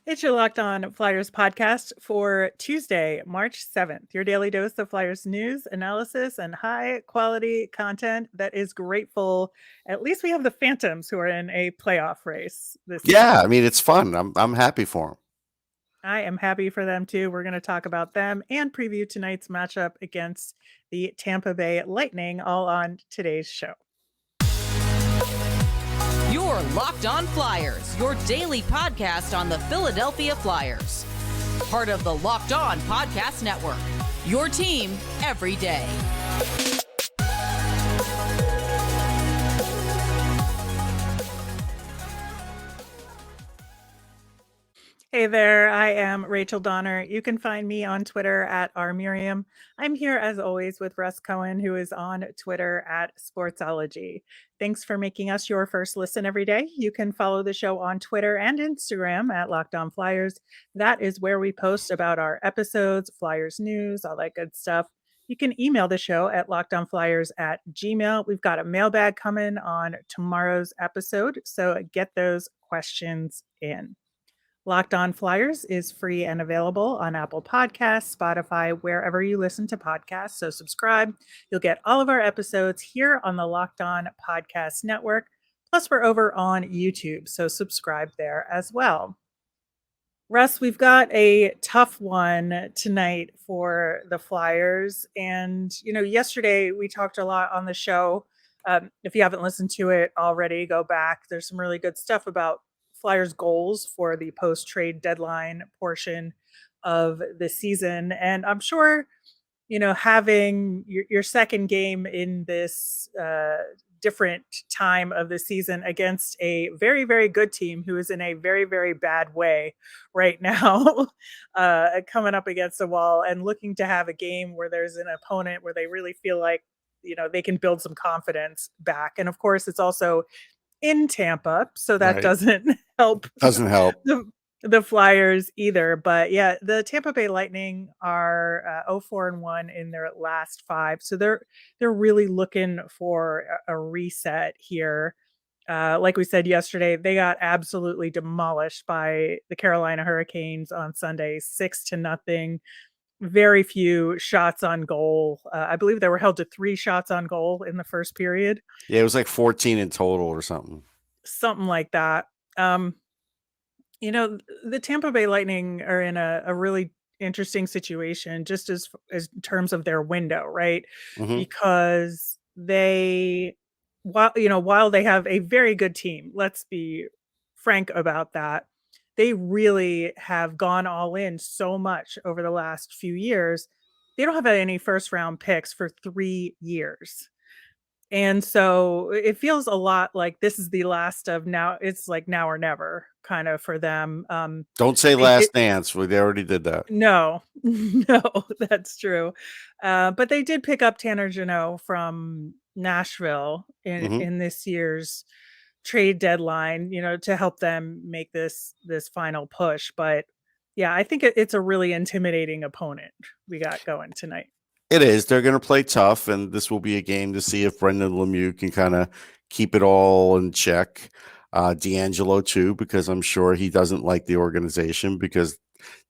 It's your Locked On Flyers podcast for Tuesday, March 7th. Your daily dose of Flyers news, analysis, and high quality content that is grateful. At least we have the Phantoms who are in a playoff race this Yeah, season. I mean it's fun. I'm happy for him. I am happy for them too. We're going to talk about them and preview tonight's matchup against the Tampa Bay Lightning, all on today's show. Your Locked On Flyers, your daily podcast on the Philadelphia Flyers. Part of the Locked On Podcast Network, your team every day. Hey there, I am Rachel Donner. You can find me on Twitter at rmiriam. I'm here as always with Russ Cohen, who is on Twitter at Sportsology. Thanks for making us your first listen every day. You can follow the show on Twitter and Instagram at Locked On Flyers. That is where we post about our episodes, Flyers news, all that good stuff. You can email the show at lockedonflyers@gmail.com. We've got a mailbag coming on tomorrow's episode, so get those questions in. Locked On Flyers is free and available on Apple Podcasts, Spotify, wherever you listen to podcasts. So subscribe. You'll get all of our episodes here on the Locked On Podcast Network. Plus, we're over on YouTube, so subscribe there as well. Russ, we've got a tough one tonight for the Flyers. And, yesterday we talked a lot on the show. If you haven't listened to it already, go back. There's some really good stuff about Flyers goals for the post-trade deadline portion of the season. And I'm sure, having your second game in this different time of the season against a very, very good team who is in a very, very bad way right now, coming up against the wall and looking to have a game where there's an opponent where they really feel like, they can build some confidence back. And of course, it's also in Tampa, so that Right. doesn't help Doesn't help. the Flyers either. But yeah, the Tampa Bay Lightning are 0-4-1 in their last 5, so they're really looking for a reset here. Like we said yesterday, they got absolutely demolished by the Carolina Hurricanes on Sunday, 6-0. Very few shots on goal. I believe they were held to 3 shots on goal in the first period. Yeah, it was like 14 in total or something. Something like that. The Tampa Bay Lightning are in a really interesting situation just as in terms of their window, right? Mm-hmm. Because while they have a very good team, let's be frank about that, they really have gone all in so much over the last few years. They don't have any first round picks for 3 years. And so it feels a lot like this is the last of now. It's like now or never kind of for them. Don't say They last did, dance. They already did that. no, no, that's true. But they did pick up Tanner Jeannot from Nashville Mm-hmm. in this year's trade deadline, to help them make this final push. But yeah, I think it's a really intimidating opponent we got going tonight. It is. They're going to play tough, and this will be a game to see if Brendan Lemieux can kind of keep it all in check. D'Angelo, too, because I'm sure he doesn't like the organization because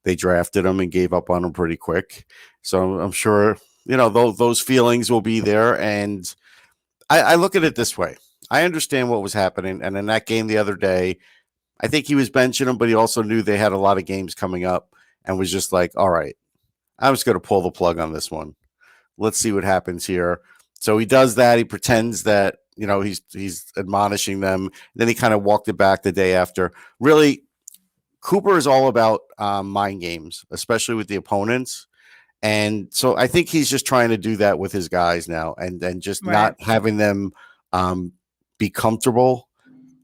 they drafted him and gave up on him pretty quick. So I'm sure, those feelings will be there. And I look at it this way. I understand what was happening. And in that game the other day, I think he was benching him, but he also knew they had a lot of games coming up and was just like, all right, I'm just going to pull the plug on this one. Let's see what happens here. So he does that. He pretends that, he's admonishing them. And then he kind of walked it back the day after. Really, Cooper is all about mind games, especially with the opponents. And so I think he's just trying to do that with his guys now and just Right. not having them be comfortable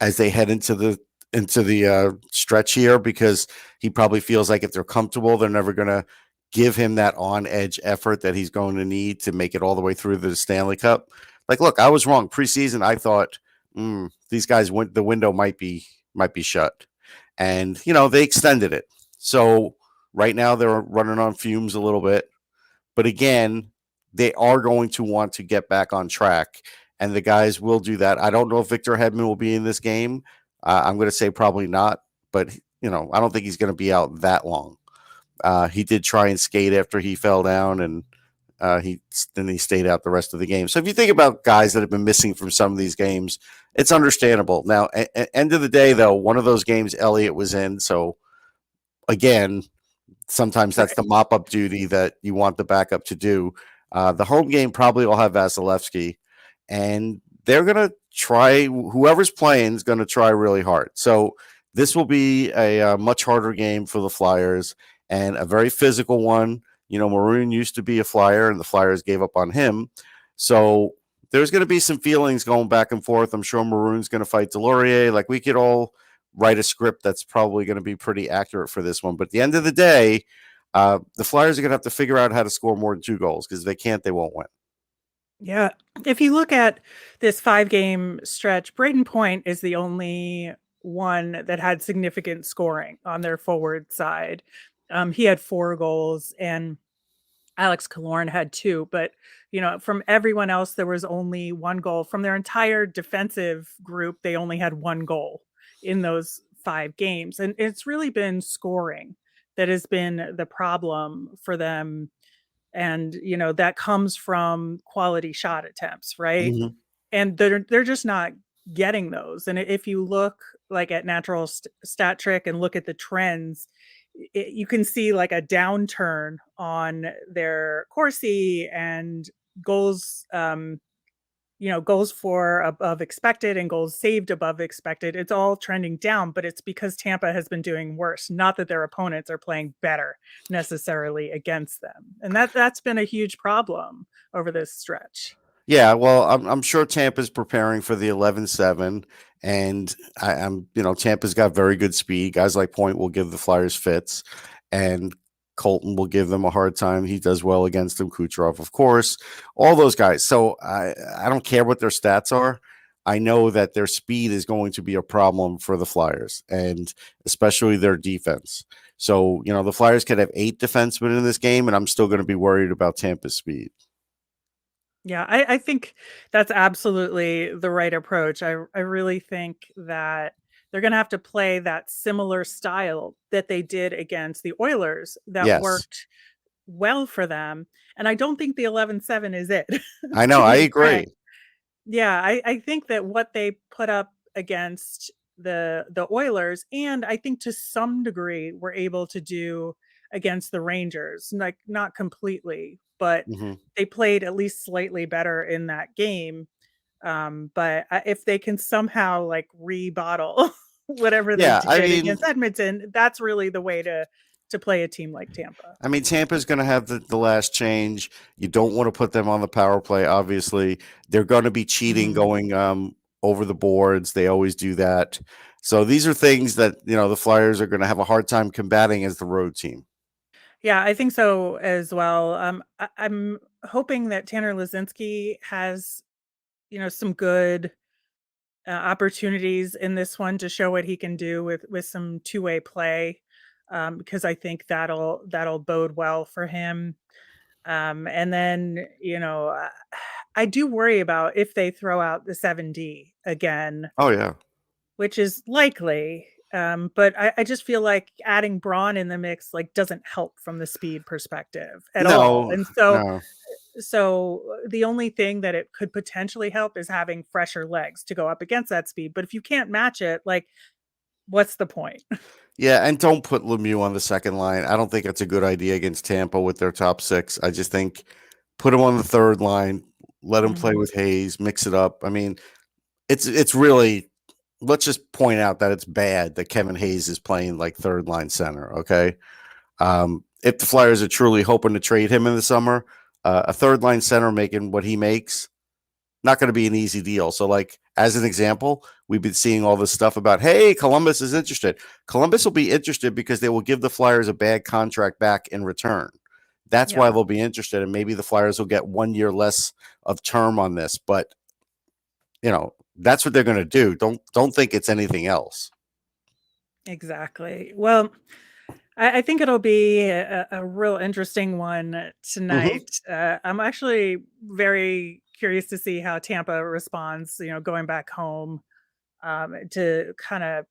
as they head into the stretch here, because he probably feels like if they're comfortable, they're never going to give him that on-edge effort that he's going to need to make it all the way through the Stanley Cup. Like, look, I was wrong. Preseason, I thought these guys the window might be shut, and they extended it. So right now they're running on fumes a little bit, but again, they are going to want to get back on track, and the guys will do that. I don't know if Victor Hedman will be in this game. I'm going to say probably not, but I don't think he's going to be out that long. He did try and skate after he fell down, and he stayed out the rest of the game. So if you think about guys that have been missing from some of these games, it's understandable. Now, at end of the day, though, one of those games Elliot was in. So again, sometimes that's the mop up duty that you want the backup to do. The home game probably will have Vasilevsky, and they're going to try. Whoever's playing is going to try really hard. So this will be a much harder game for the Flyers and a very physical one. Maroon used to be a Flyer, and the Flyers gave up on him. So there's going to be some feelings going back and forth. I'm sure Maroon's going to fight Delorier. Like, we could all write a script that's probably going to be pretty accurate for this one. But at the end of the day, the Flyers are going to have to figure out how to score more than 2 goals, because if they can't, they won't win. Yeah. If you look at this 5-game stretch, Braden Point is the only one that had significant scoring on their forward side. He had 4 goals, and Alex Killorn had 2. But, from everyone else, there was only 1 goal. From their entire defensive group, they only had 1 goal in those 5 games. And it's really been scoring that has been the problem for them. And, that comes from quality shot attempts, right? Mm-hmm. And they're just not getting those. And if you look like at natural stat trick and look at the trends, you can see like a downturn on their Corsi and goals, goals for above expected and goals saved above expected. It's all trending down, but it's because Tampa has been doing worse, not that their opponents are playing better necessarily against them. And that's been a huge problem over this stretch. Yeah, well, I'm sure Tampa's preparing for the 11-7, and I'm Tampa's got very good speed. Guys like Point will give the Flyers fits, and Colton will give them a hard time. He does well against them. Kucherov, of course, all those guys. So I don't care what their stats are. I know that their speed is going to be a problem for the Flyers, and especially their defense. So, the Flyers could have 8 defensemen in this game, and I'm still going to be worried about Tampa's speed. Yeah, I think that's absolutely the right approach. I really think that they're going to have to play that similar style that they did against the Oilers that worked well for them. And I don't think the 11-7 is it. I know, I agree. Frank. Yeah, I think that what they put up against the Oilers, and I think to some degree were able to do against the Rangers, like not completely, but they played at least slightly better in that game. But if they can somehow like rebottle whatever they did against Edmonton, that's really the way to play a team like Tampa. I mean, Tampa's going to have the last change. You don't want to put them on the power play, obviously. They're going to be cheating going over the boards. They always do that. So these are things that, the Flyers are going to have a hard time combating as the road team. Yeah, I think so as well. I'm hoping that Tanner Lazinski has, some good opportunities in this one to show what he can do with some 2-way play, because I think that'll bode well for him. And then, I do worry about if they throw out the 7D again. Oh, yeah. Which is likely. But I just feel like adding Braun in the mix doesn't help from the speed perspective at all. And so the only thing that it could potentially help is having fresher legs to go up against that speed. But if you can't match it, what's the point? Yeah, and don't put Lemieux on the second line. I don't think it's a good idea against Tampa with their top 6. I just think put him on the third line, let him play with Hayes, mix it up. I mean, it's really, let's just point out that it's bad that Kevin Hayes is playing like third line center, okay? If the Flyers are truly hoping to trade him in the summer, a third line center making what he makes, not going to be an easy deal. So, as an example, we've been seeing all this stuff about, hey, Columbus is interested. Columbus will be interested because they will give the Flyers a bad contract back in return. That's why they'll be interested, and maybe the Flyers will get 1 year less of term on this. But, that's what they're going to do. Don't think it's anything else. Exactly. Well, I think it'll be a real interesting one tonight. I'm actually very curious to see how Tampa responds, going back home, to kind of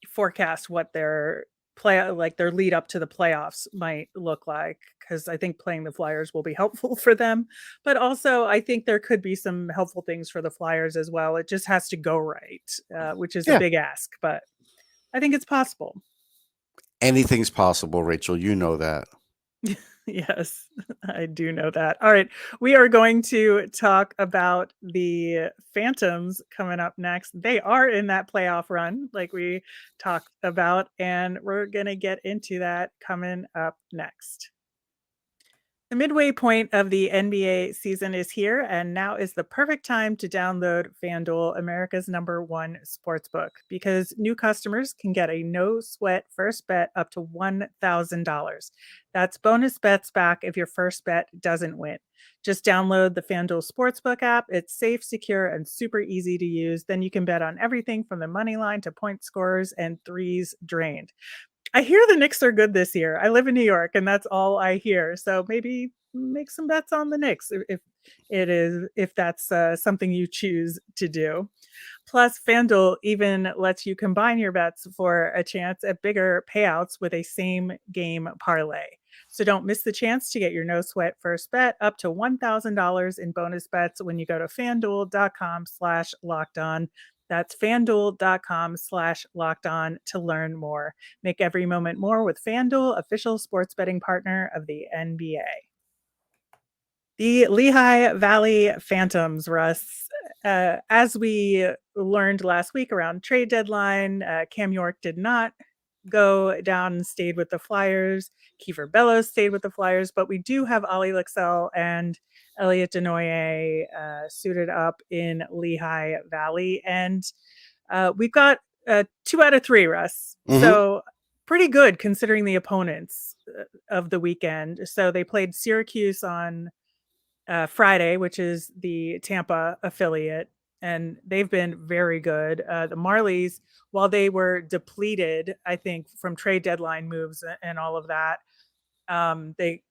forecast what their their lead up to the playoffs might look like, because I think playing the Flyers will be helpful for them. But also, I think there could be some helpful things for the Flyers as well. It just has to go right, which is a Yeah. big ask, but I think it's possible. Anything's possible, Rachel. You know that. Yes, I do know that. All right. We are going to talk about the Phantoms coming up next. They are in that playoff run, like we talked about, and we're going to get into that coming up next. The midway point of the NBA season is here, and now is the perfect time to download FanDuel, America's #1 sportsbook, because new customers can get a no sweat first bet up to $1,000. That's bonus bets back if your first bet doesn't win. Just download the FanDuel Sportsbook app. It's safe, secure, and super easy to use. Then you can bet on everything from the money line to point scorers and threes drained. I hear the Knicks are good this year. I live in New York, and that's all I hear. So maybe make some bets on the Knicks if that's something you choose to do. Plus, FanDuel even lets you combine your bets for a chance at bigger payouts with a same game parlay. So don't miss the chance to get your no sweat first bet up to $1,000 in bonus bets when you go to FanDuel.com/lockedon. That's FanDuel.com/lockedon to learn more. Make every moment more with FanDuel, official sports betting partner of the NBA. The Lehigh Valley Phantoms, Russ. As we learned last week around trade deadline, Cam York did not go down and stayed with the Flyers. Kiefer Bellows stayed with the Flyers, but we do have Olle Lycksell and Elliot Desnoyers suited up in Lehigh Valley. And we've got 2 out of 3, Russ. Mhm. So pretty good considering the opponents of the weekend. So they played Syracuse on Friday, which is the Tampa affiliate, and they've been very good. The Marlies, while they were depleted, I think, from trade deadline moves and all of that, they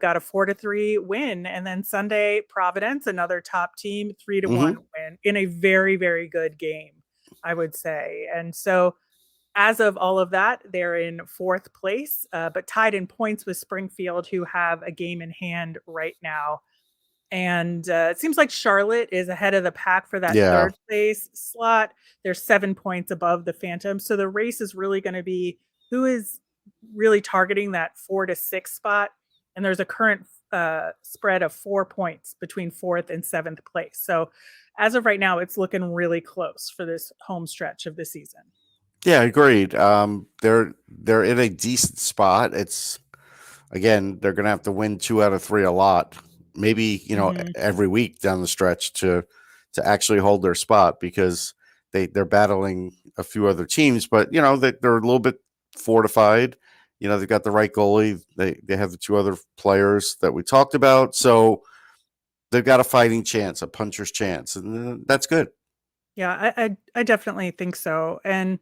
got a 4-3 win, and then Sunday Providence, another top team, 3-1 win in a very, very good game, I would say. And so, as of all of that, they're in 4th place, but tied in points with Springfield, who have a game in hand right now. And it seems like Charlotte is ahead of the pack for that 3rd place slot. They're 7 points above the Phantoms. So the race is really going to be who is really targeting that 4 to 6 spot. And there's a current spread of 4 points between 4th and 7th place. So as of right now, it's looking really close for this home stretch of the season. Yeah, agreed. They're in a decent spot. It's, again, they're going to have to win 2 out of 3 a lot. Maybe, every week down the stretch to actually hold their spot, because they're battling a few other teams, but they're a little bit fortified. They've got the right goalie. They have the 2 other players that we talked about, so they've got a fighting chance, a puncher's chance, and that's good. Yeah, I definitely think so. And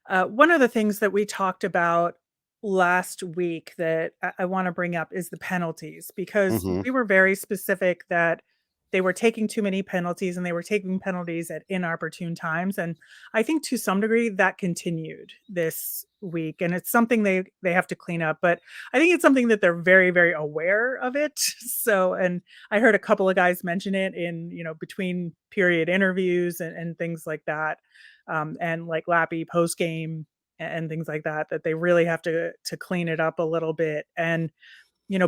one of the things that we talked about last week that I want to bring up is the penalties, because we were very specific that they were taking too many penalties, and they were taking penalties at inopportune times. And I think to some degree that continued this week, and it's something they have to clean up. But I think it's something that they're very, very aware of it. So, and I heard a couple of guys mention it in, between period interviews and things like that. And like Lappy post game and things like that they really have to clean it up a little bit. And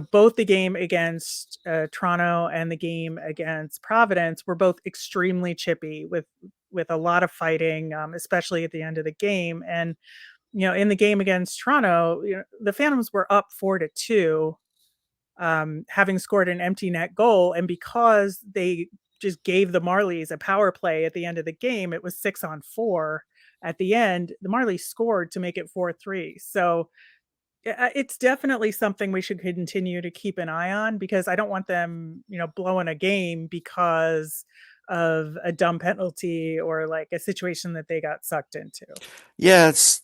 both the game against Toronto and the game against Providence were both extremely chippy with a lot of fighting, especially at the end of the game. And in the game against Toronto, the Phantoms were up 4-2, having scored an empty net goal, and because they just gave the Marlies a power play at the end of the game, it was 6-on-4 at the end. The Marlies scored to make it 4-3. So it's definitely something we should continue to keep an eye on, because I don't want them, blowing a game because of a dumb penalty or like a situation that they got sucked into. Yeah, it's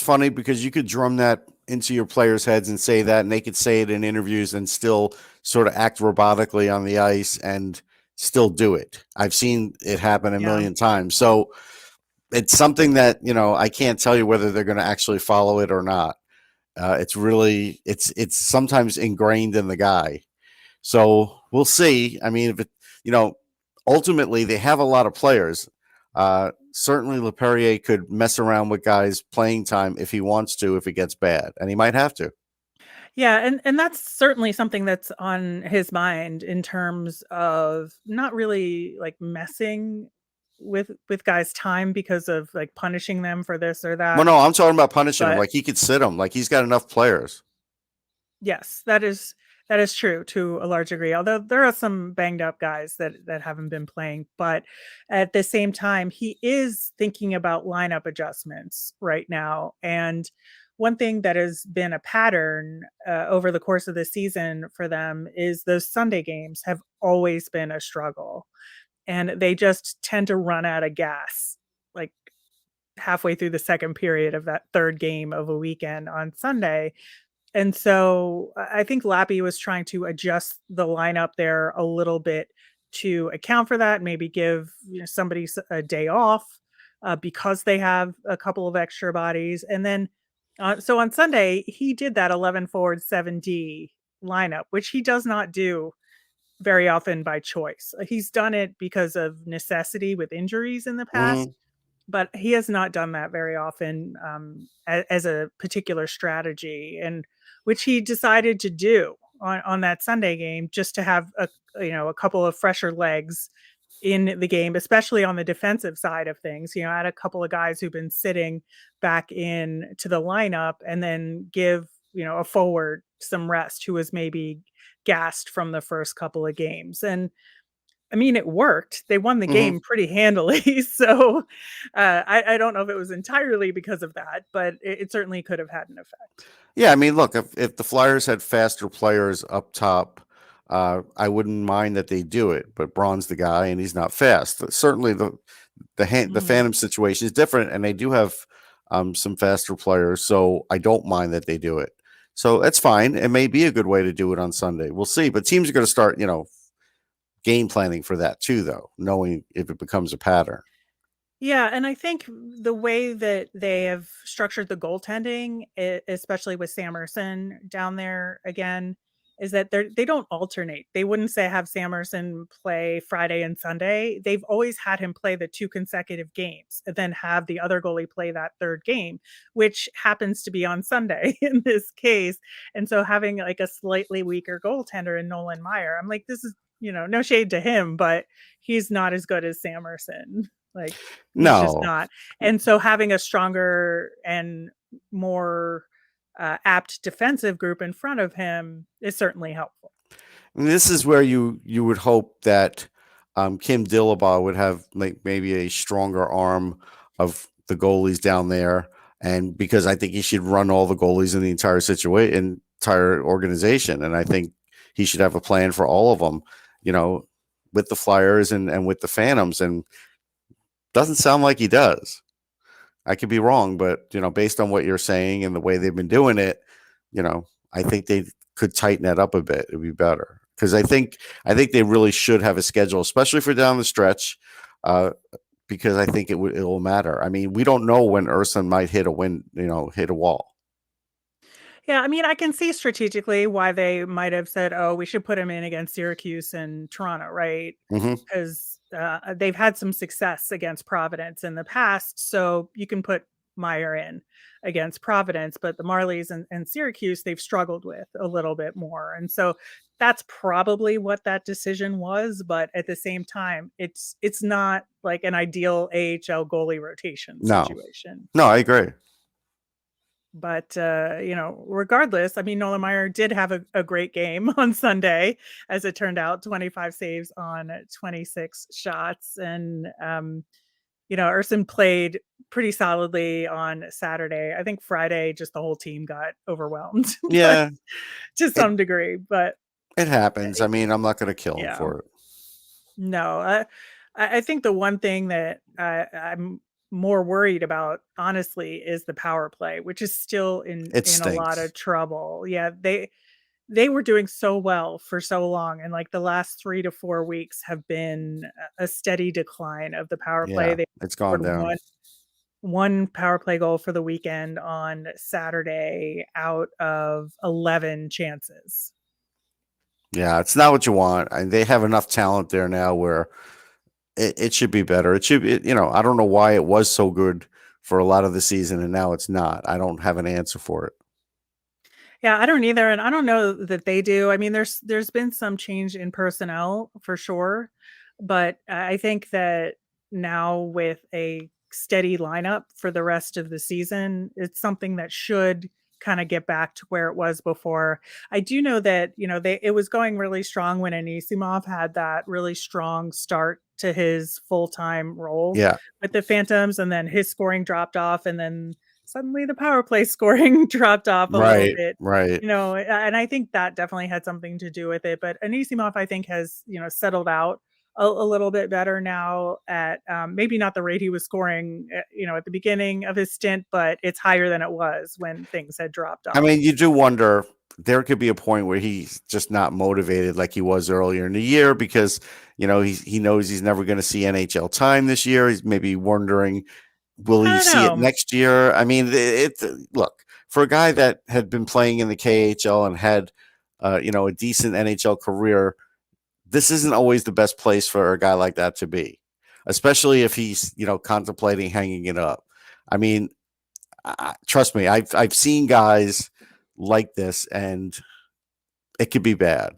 funny because you could drum that into your players' heads and say that, and they could say it in interviews and still sort of act robotically on the ice and still do it. I've seen it happen a million times. So it's something that, I can't tell you whether they're going to actually follow it or not. It's sometimes ingrained in the guy. So we'll see. I mean, ultimately they have a lot of players. Certainly LePerrier could mess around with guys playing time if he wants to, if it gets bad, and he might have to. Yeah, and that's certainly something that's on his mind in terms of not really like messing with guys' time because of like punishing them for this or Well, that. no, I'm talking about punishing him. But Like he could sit him. Like he's got enough players. yes, that is true to a large degree. Although there are some banged up guys that haven't been playing, but at the same time, he is thinking about lineup adjustments right now. And one thing that has been a pattern over the course of the season for them is those Sunday games have always been a struggle, and they just tend to run out of gas like halfway through the second period of that third game of a weekend on Sunday. And so I think Lappy was trying to adjust the lineup there a little bit to account for that, maybe give somebody a day off because they have a couple of extra bodies. And then, so on Sunday, he did that 11 forward, 7D lineup, which he does not do very often by choice. He's done it because of necessity with injuries in the past, Mm-hmm. but he has not done that very often as a particular strategy, and which he decided to do on that Sunday game just to have a couple of fresher legs in the game, especially on the defensive side of things. I had a couple of guys who've been sitting back in to the lineup, and then give a forward some rest who was maybe gassed from the first couple of games. And I mean, it worked. They won the Mm-hmm. game pretty handily. So I don't know if it was entirely because of that, but it certainly could have had an effect. Yeah, I mean, look, if the Flyers had faster players up top, I wouldn't mind that they do it. But Braun's the guy, and he's not fast. Certainly, the Mhm. Phantom situation is different, and they do have some faster players. So I don't mind that they do it. So that's fine. It may be a good way to do it on Sunday. We'll see. But teams are going to start, game planning for that too, though, knowing if it becomes a pattern. Yeah, and I think the way that they have structured the goaltending, especially with Samerson down there again, is that they don't alternate. They wouldn't say have Samerson play Friday and Sunday. They've always had him play the two consecutive games and then have the other goalie play that third game, which happens to be on Sunday in this case. And so having like a slightly weaker goaltender in Nolan Meyer, I'm like, this is, no shade to him, but he's not as good as Samerson. Like, he's just No, not. And so having a stronger and more apt defensive group in front of him is certainly helpful. and this is where you would hope that Kim Dillabaugh would have maybe a stronger arm of the goalies down there, and because I think he should run all the goalies in the entire organization, and I think he should have a plan for all of them, with the Flyers and with the Phantoms, and doesn't sound like he does. I could be wrong, but based on what you're saying and the way they've been doing it, I think they could tighten that up a bit. It'd be better because I think they really should have a schedule, especially for down the stretch, because I think it will matter. I mean, we don't know when Urson might hit a wall. Yeah, I mean, I can see strategically why they might have said, "Oh, we should put him in against Syracuse and Toronto," right? Mm-hmm. Because they've had some success against Providence in the past, so you can put Meyer in against Providence, but the Marlies and Syracuse they've struggled with a little bit more, and so that's probably what that decision was. But at the same time, it's not like an ideal AHL goalie rotation No, situation. no, I agree. But, regardless, I mean, Nolan Meyer did have a great game on Sunday, as it turned out, 25 saves on 26 shots. And, Urson played pretty solidly on Saturday. I think Friday, just the whole team got overwhelmed, but Yeah, to it some degree. But it happens. I mean, I'm not going to kill him yeah, for it. no, I think the one thing that I'm more worried about, honestly, is the power play, which is still It in a lot stinks. of trouble. Yeah, they were doing so well for so long, and like the last 3 to 4 weeks have been a steady decline of the power play. Yeah, They it's gone scored down. one power play goal for the weekend on Saturday out of 11 chances. Yeah, it's not what you want. And they have enough talent there now where it should be better. It should be, I don't know why it was so good for a lot of the season and now it's not. I don't have an answer for it. Yeah, I don't either, and I don't know that they do. I mean, there's been some change in personnel for sure, but I think that now with a steady lineup for the rest of the season, it's something that should kind of get back to where it was before. I do know that, it was going really strong when Anisimov had that really strong start to his full-time role Yeah. with the Phantoms, and then his scoring dropped off, and then suddenly the power play scoring dropped off a little Right. bit, Right. and I think that definitely had something to do with it. But Anisimov, I think, has, settled out a little bit better now at maybe not the rate he was scoring, at the beginning of his stint, but it's higher than it was when things had dropped off. I mean, you do wonder there could be a point where he's just not motivated like he was earlier in the year because, he knows he's never going to see NHL time this year. He's maybe wondering, will I he don't see it know. next year? I mean, look, for a guy that had been playing in the KHL and had, a decent NHL career, this isn't always the best place for a guy like that to be, especially if he's, contemplating hanging it up. I mean, trust me, I've seen guys like this, and it could be bad.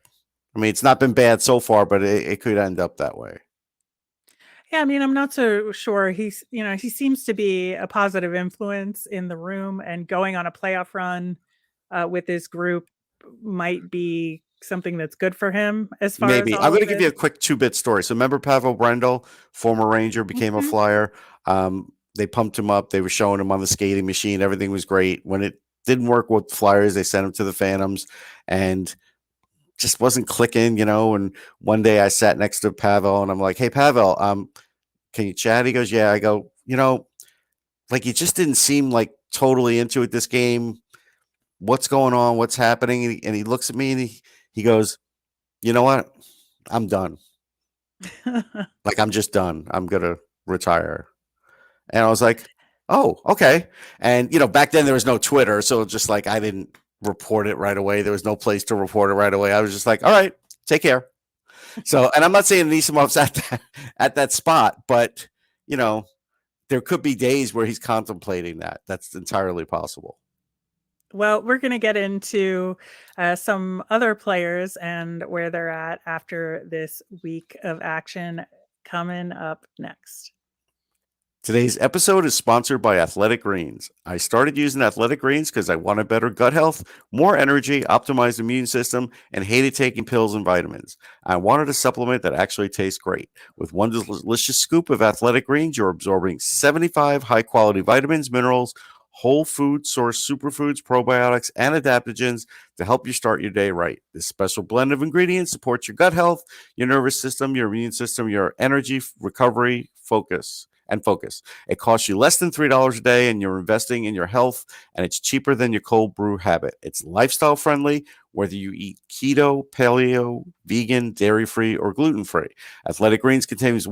I mean, it's not been bad so far, but it could end up that way. Yeah, I mean, I'm not so sure. He seems to be a positive influence in the room, and going on a playoff run with this group might be something that's good for him as far as Maybe I'm all of going to give this. you a quick 2-bit story. So remember Pavel Brendel, former Ranger, became a Mhm. Flyer. They pumped him up. They were showing him on the skating machine. Everything was great. When it didn't work with Flyers, they sent him to the Phantoms, and just wasn't clicking. And one day I sat next to Pavel, and I'm like, "Hey, Pavel, can you chat?" He goes, "Yeah." I go, like you just didn't seem like totally into it this game. What's going on? What's happening? And he looks at me and he goes, "You know what? I'm done. Like I'm just done. I'm gonna retire." And I was like, "Oh, okay." And back then there was no Twitter, so just like I didn't report it right away. There was no place to report it right away. I was just like, "All right, take care." So, and I'm not saying Nisimov's at that spot, but there could be days where he's contemplating that. That's entirely possible. Well, we're going to get into some other players and where they're at after this week of action coming up next. Today's episode is sponsored by Athletic Greens. I started using Athletic Greens because I wanted better gut health, more energy, optimized immune system, and hated taking pills and vitamins. I wanted a supplement that actually tastes great. With one delicious scoop of Athletic Greens, you're absorbing 75 high-quality vitamins, minerals, whole food source superfoods, probiotics, and adaptogens to help you start your day right. This special blend of ingredients supports your gut health, your nervous system, your immune system, your energy, recovery, focus. It costs you less than $3 a day, and you're investing in your health, and it's cheaper than your cold brew habit. It's lifestyle friendly, whether you eat keto, paleo, vegan, dairy-free, or gluten-free. Athletic Greens contains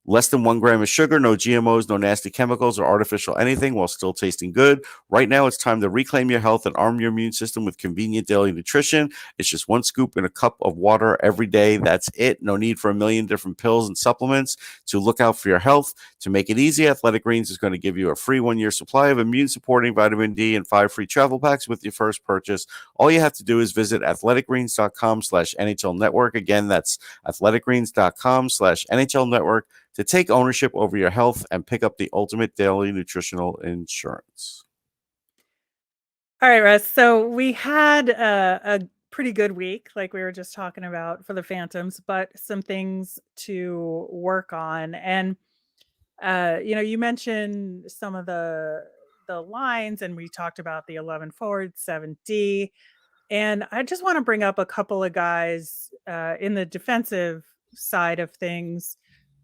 less than 1 gram of sugar, no GMOs, no nasty chemicals or artificial anything, while still tasting good. Right now, it's time to reclaim your health and arm your immune system with convenient daily nutrition. It's just 1 scoop in a cup of water every day. That's it. No need for a million different pills and supplements to look out for your health. To make it easy, Athletic Greens is going to give you a free 1-year supply of immune-supporting vitamin D and 5 free travel packs with your first purchase. All you have to do is visit athleticgreens.com/NHL Network. Again, that's athleticgreens.com/NHL Network to take ownership over your health and pick up the ultimate daily nutritional insurance. All right, Russ. So we had a pretty good week, like we were just talking about for the Phantoms, but some things to work on. And you mentioned some of the lines, and we talked about the 11 forward, 7D. And I just want to bring up a couple of guys in the defensive side of things.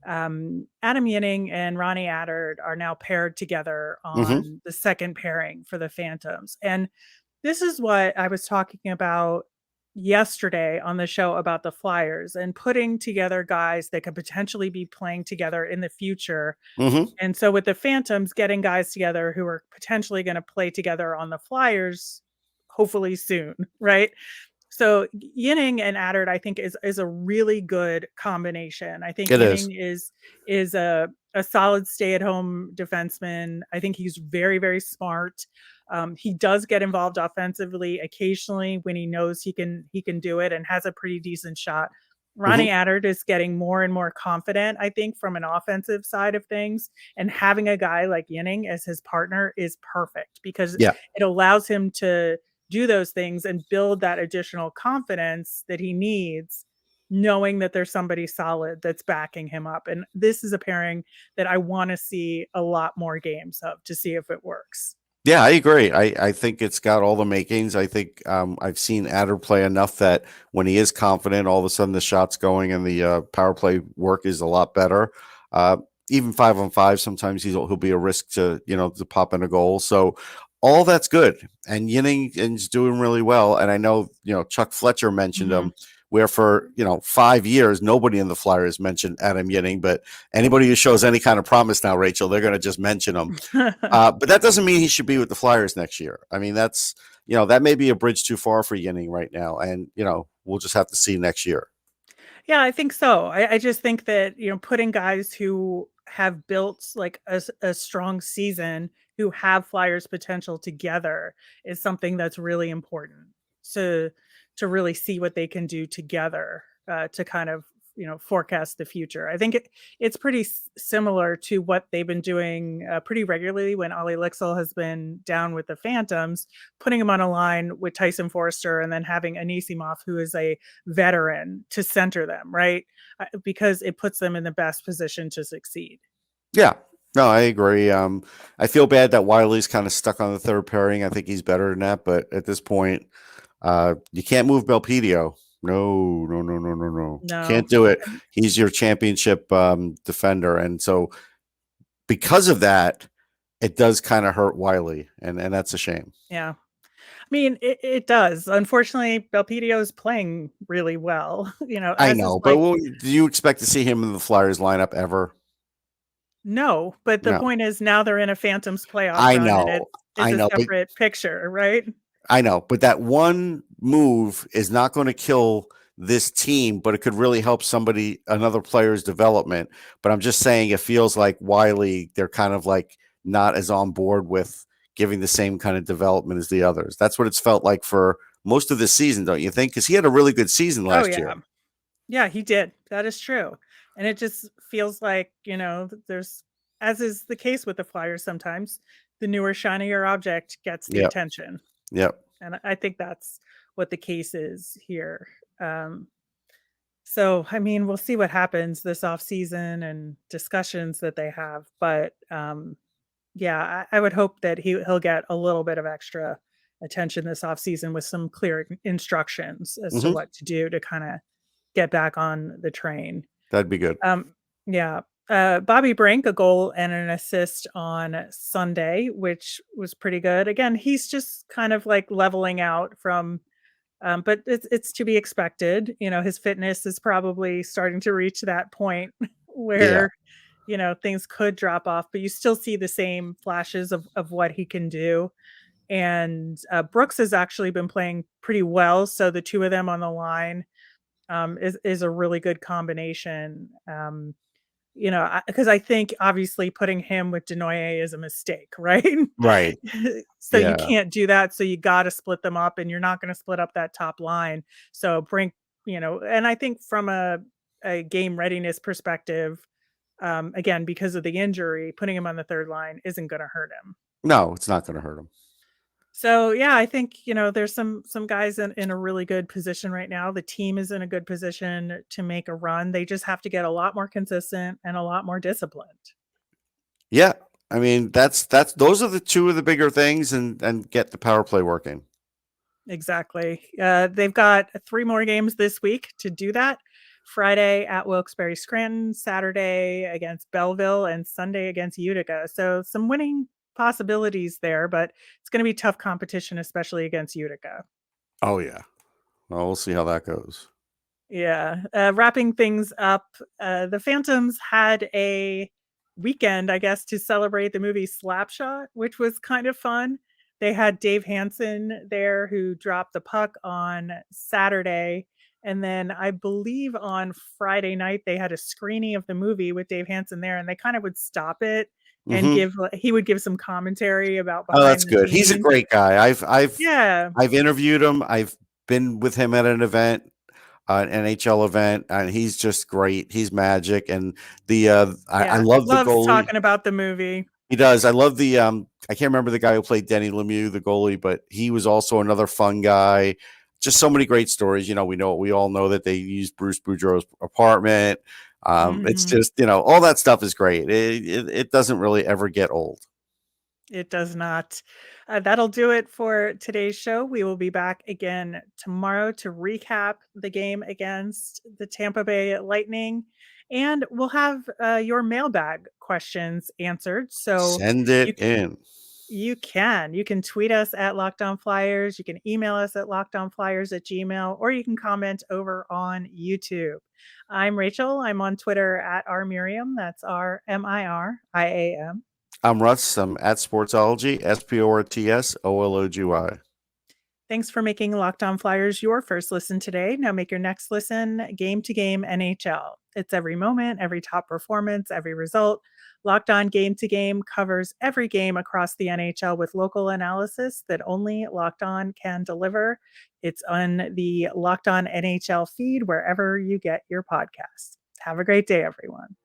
Adam Yinning and Ronnie Attard are now paired together on the second pairing for the Phantoms. And this is what I was talking about yesterday on the show about the Flyers and putting together guys that could potentially be playing together in the future. Mm-hmm. And so with the Phantoms, getting guys together who are potentially going to play together on the Flyers, hopefully soon, right? So Yinning and Attard, I think, is a really good combination. I think It is. Yinning is a solid stay-at-home defenseman. I think he's very, very smart. He does get involved offensively occasionally when he knows he can do it and has a pretty decent shot. Ronnie Attard is getting more and more confident, I think, from an offensive side of things. And having a guy like Yinning as his partner is perfect because it allows him to do those things and build that additional confidence that he needs, knowing that there's somebody solid that's backing him up. And this is a pairing that I want to see a lot more games of to see if it works. Yeah, I agree. I think it's got all the makings. I think I've seen Attard play enough that when he is confident, all of a sudden the shot's going and the power play work is a lot better. Even 5-on-5, sometimes he'll be a risk to pop in a goal. So all that's good. And Yinning is doing really well. And I know Chuck Fletcher mentioned him, where for 5 years nobody in the Flyers mentioned Adam Yinning, but anybody who shows any kind of promise now, Rachel, they're going to just mention him. But that doesn't mean he should be with the Flyers next year. I mean, that's that may be a bridge too far for Yinning right now, and we'll just have to see next year. Yeah, I think so. I just think that putting guys who have built like a strong season, who have Flyers potential together, is something that's really important to really see what they can do together to kind of forecast the future. I think it's pretty similar to what they've been doing pretty regularly when Olle Lycksell has been down with the Phantoms, putting him on a line with Tyson Foerster and then having Anisimov, who is a veteran, to center them, right? Because it puts them in the best position to succeed. Yeah. No, I agree. I feel bad that Wiley's kind of stuck on the third pairing. I think he's better than that, but at this point, you can't move Belpedio. No. Can't do it. He's your championship defender. And so because of that, it does kind of hurt Wiley. And that's a shame. Yeah. I mean, it does. Unfortunately, Belpedio is playing really well. I know, but do you expect to see him in the Flyers lineup ever? No, but the point is now they're in a Phantoms playoff run. And it's a separate picture, right? I know, but that one move is not going to kill this team, but it could really help another player's development. But I'm just saying it feels like Wiley, they're kind of like not as on board with giving the same kind of development as the others. That's what it's felt like for most of this season, don't you think? Because he had a really good season last year. Yeah, he did. That is true. And it just feels like, there's, as is the case with the Flyers sometimes, the newer, shinier object gets the attention. Yep. And I think that's what the case is here. So, I mean, we'll see what happens this offseason and discussions that they have. But yeah, I would hope that he'll get a little bit of extra attention this offseason with some clear instructions as to what to do to kind of get back on the train. That'd be good. Yeah. Bobby Brink, a goal and an assist on Sunday, which was pretty good. Again, he's just kind of like leveling out from, but it's to be expected. His fitness is probably starting to reach that point where, things could drop off, but you still see the same flashes of what he can do. And Brooks has actually been playing pretty well. So the two of them on the line is a really good combination. Because I think obviously putting him with Desnoyers is a mistake, right? Right. So you can't do that. So you got to split them up, and you're not going to split up that top line. So Brink, and I think from a game readiness perspective, again, because of the injury, putting him on the third line isn't going to hurt him. No, it's not going to hurt him. So, yeah, I think, there's some guys in a really good position right now. The team is in a good position to make a run. They just have to get a lot more consistent and a lot more disciplined. Yeah. I mean, those are the two of the bigger things, and get the power play working. Exactly. They've got 3 more games this week to do that. Friday at Wilkes-Barre Scranton, Saturday against Belleville, and Sunday against Utica. So some winning possibilities there, but it's going to be tough competition, especially against Utica. Oh yeah. Well, we'll see how that goes. Yeah. Wrapping things up, the Phantoms had a weekend, I guess, to celebrate the movie Slapshot, which was kind of fun. They had Dave Hansen there who dropped the puck on Saturday. And then I believe on Friday night, they had a screening of the movie with Dave Hansen there, and they kind of would stop it and he would give some commentary about Oh, that's behind the good. He's a scenes. great guy. Yeah. I've interviewed him. I've been with him at an event, an NHL event, and he's just great. He's magic, and I Yeah. love the Loves goalie. talking about the movie. He does. I love the I can't remember the guy who played Denny Lemieux, the goalie, but he was also another fun guy. Just so many great stories. We all know that they used Bruce Boudreau's apartment. It's just, all that stuff is great. It doesn't really ever get old. It does not. That'll do it for today's show. We will be back again tomorrow to recap the game against the Tampa Bay Lightning. And we'll have your mailbag questions answered. So Send it in. You can tweet us at Locked On Flyers. You can email us at lockedonflyers@gmail.com, or you can comment over on YouTube. I'm Rachel. I'm on Twitter at rmiriam. That's RMIRIAM. I'm Russ. I'm at Sportsology, SPORTSOLOGY. Thanks for making Locked On Flyers your first listen today. Now make your next listen Game to Game NHL. It's every moment, every top performance, every result. Locked On Game to Game covers every game across the NHL with local analysis that only Locked On can deliver. It's on the Locked On NHL feed wherever you get your podcasts. Have a great day, everyone.